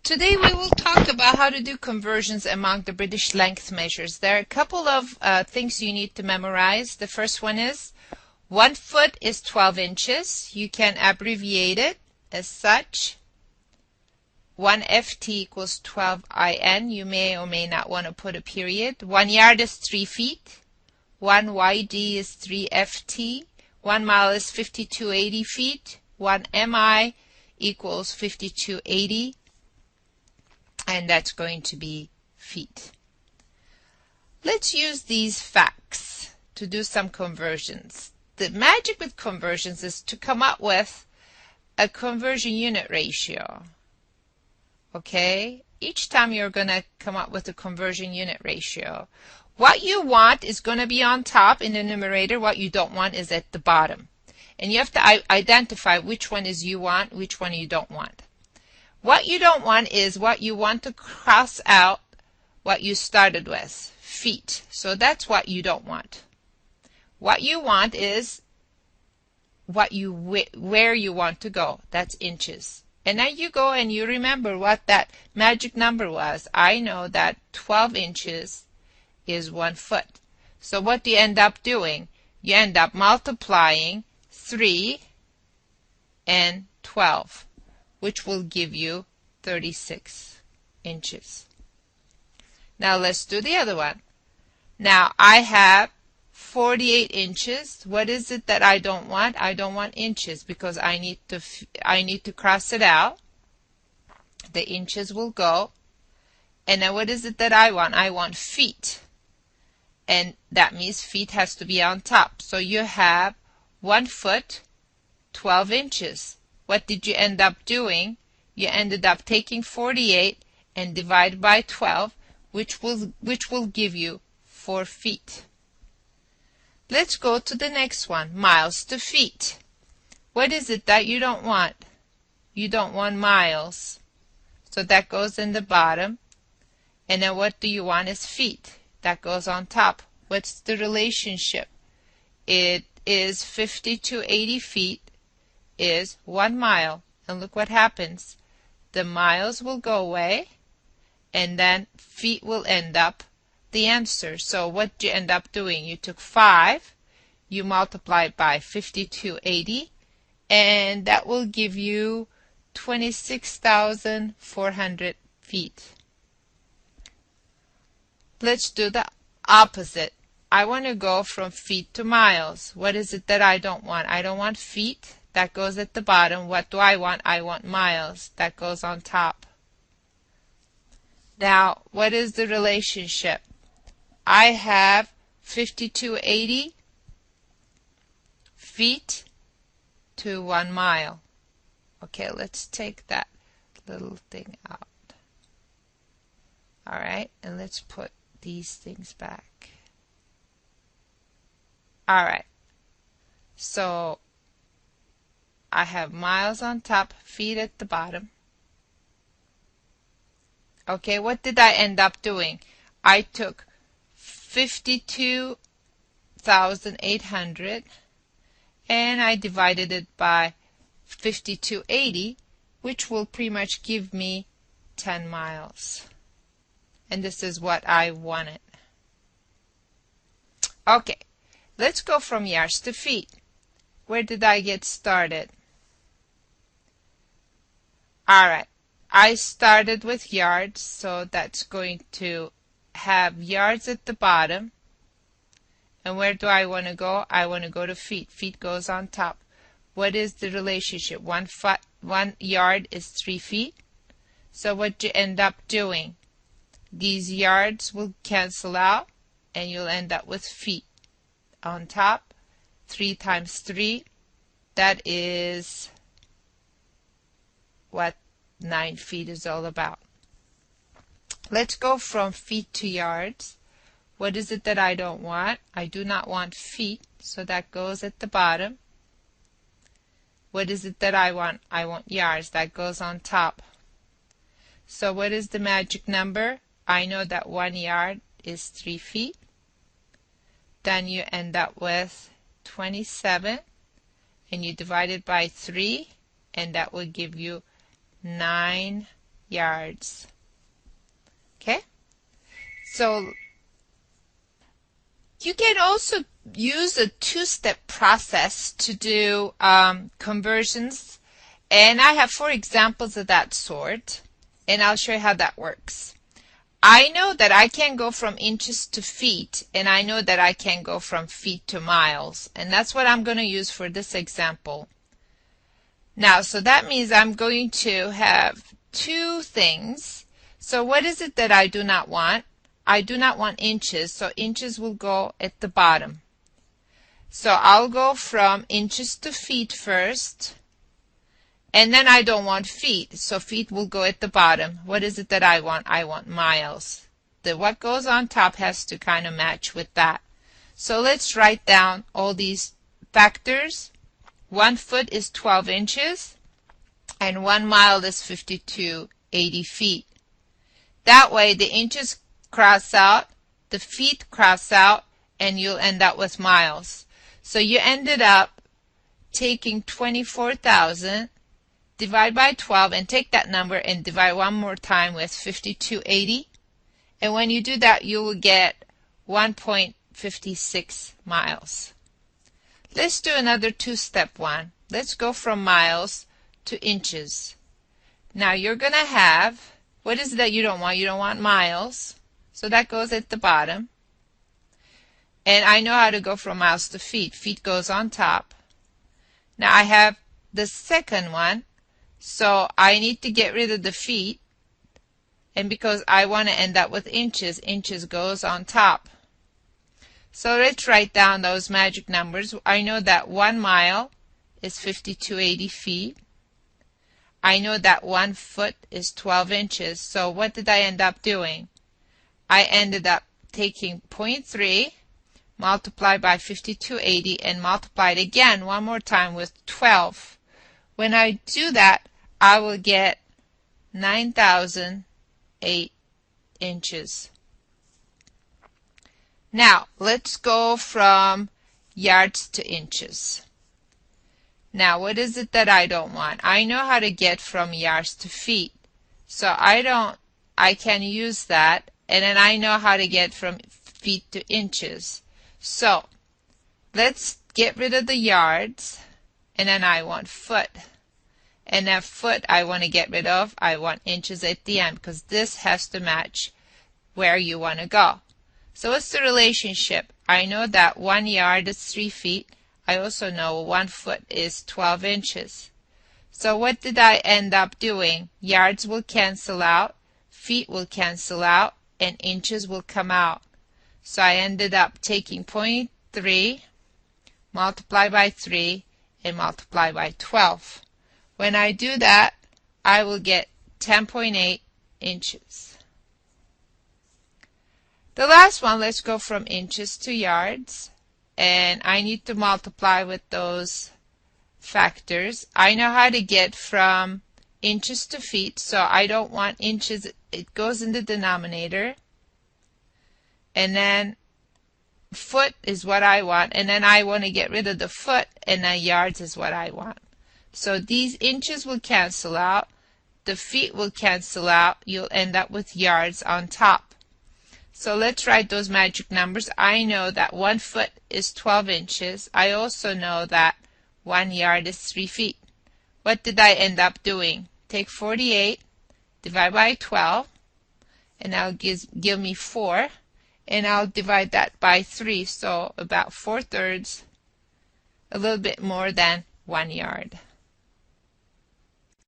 Today we will talk about how to do conversions among the British length measures. There are a couple of things you need to memorize. The first one is 1 foot is 12 inches. You can abbreviate it as such. 1 ft equals 12 in. You may or may not want to put a period. 1 yard is 3 feet. 1 yd is 3 ft. 1 mile is 5280 feet. 1 mi equals 5280. And that's going to be feet. Let's use these facts to do some conversions. The magic with conversions is to come up with a conversion unit ratio. Okay? Each time you're going to come up with a conversion unit ratio. What you want is going to be on top in the numerator. What you don't want is at the bottom. And you have to identify which one is you want, which one you don't want. What you don't want is what you want to cross out what you started with, feet. So that's what you don't want. What you want is where you want to go. That's inches. And then you go and you remember what that magic number was. I know that 12 inches is 1 foot. So what do you end up doing? You end up multiplying 3 and 12. Which will give you 36 inches. Now let's do the other one. Now I have 48 inches. What is it that I don't want? I don't want inches because I need to cross it out. The inches will go. And then what is it that I want? I want feet. And that means feet has to be on top. So you have 1 foot, 12 inches. What did you end up doing? You ended up taking 48 and divide by 12, which will give you 4 feet. Let's go to the next one, miles to feet. What is it that you don't want? You don't want miles. So that goes in the bottom. And then what do you want is feet. That goes on top. What's the relationship? It is 50 to 80 feet. Is 1 mile. And look what happens. The miles will go away and then feet will end up the answer. So what do you end up doing? You took 5, you multiplied by 5280, and that will give you 26,400 feet. Let's do the opposite. I want to go from feet to miles. What is it that I don't want? I don't want feet. That goes at the bottom. What do I want? I want miles. That goes on top. Now, what is the relationship? I have 5280 feet to 1 mile. Okay, let's take that little thing out. All right, and let's put these things back. All right, so I have miles on top, feet at the bottom. Okay, what did I end up doing? I took 52,800 and I divided it by 5280, which will pretty much give me 10 miles. And this is what I wanted. Okay, let's go from yards to feet. Where did I get started? Alright, I started with yards, so that's going to have yards at the bottom. And where do I want to go? I want to go to feet. Feet goes on top. What is the relationship? 1 yard is 3 feet. So what do you end up doing? These yards will cancel out and you'll end up with feet on top. 3 times 3, that is what 9 feet is all about. Let's go from feet to yards. What is it that I don't want? I do not want feet, so that goes at the bottom. What is it that I want? I want yards. That goes on top. So what is the magic number? I know that 1 yard is 3 feet. Then you end up with 27, and you divide it by 3, and that will give you 9 yards. Okay? So you can also use a two-step process to do conversions. And I have 4 examples of that sort. And I'll show you how that works. I know that I can go from inches to feet, and I know that I can go from feet to miles, and that's what I'm going to use for this example. Now, so that means I'm going to have 2 things. So what is it that I do not want? I do not want inches, so inches will go at the bottom. So I'll go from inches to feet first. And then I don't want feet, so feet will go at the bottom. What is it that I want? I want miles. What goes on top has to kind of match with that. So let's write down all these factors. 1 foot is 12 inches, and 1 mile is 5280 feet. That way the inches cross out, the feet cross out, and you'll end up with miles. So you ended up taking 24,000, divide by 12, and take that number and divide one more time with 5280. And when you do that, you will get 1.56 miles. Let's do another two-step one. Let's go from miles to inches. Now you're going to have, what is it that you don't want? You don't want miles. So that goes at the bottom. And I know how to go from miles to feet. Feet goes on top. Now I have the second one. So I need to get rid of the feet, and because I want to end up with inches, inches goes on top. So let's write down those magic numbers. I know that 1 mile is 5280 feet. I know that 1 foot is 12 inches. So what did I end up doing? I ended up taking 0.3, multiplied by 5280, and multiplied again one more time with 12. When I do that, I will get 9,008 inches. Now, let's go from yards to inches. Now, what is it that I don't want? I know how to get from yards to feet. So I can use that, and then I know how to get from feet to inches. So, let's get rid of the yards. And then I want foot. And that foot I want to get rid of. I want inches at the end because this has to match where you want to go. So what's the relationship? I know that 1 yard is 3 feet. I also know 1 foot is 12 inches. So what did I end up doing? Yards will cancel out, feet will cancel out, and inches will come out. So I ended up taking 0.3, multiply by 3, and multiply by 12. When I do that, I will get 10.8 inches. The last one, let's go from inches to yards. And I need to multiply with those factors. I know how to get from inches to feet, so I don't want inches. It goes in the denominator. And then foot is what I want, and then I want to get rid of the foot, and then yards is what I want. So these inches will cancel out, the feet will cancel out, you'll end up with yards on top. So let's write those magic numbers. I know that 1 foot is 12 inches. I also know that 1 yard is 3 feet. What did I end up doing? Take 48, divide by 12, and that'll give me 4. And I'll divide that by 3, so about 4/3, a little bit more than 1 yard.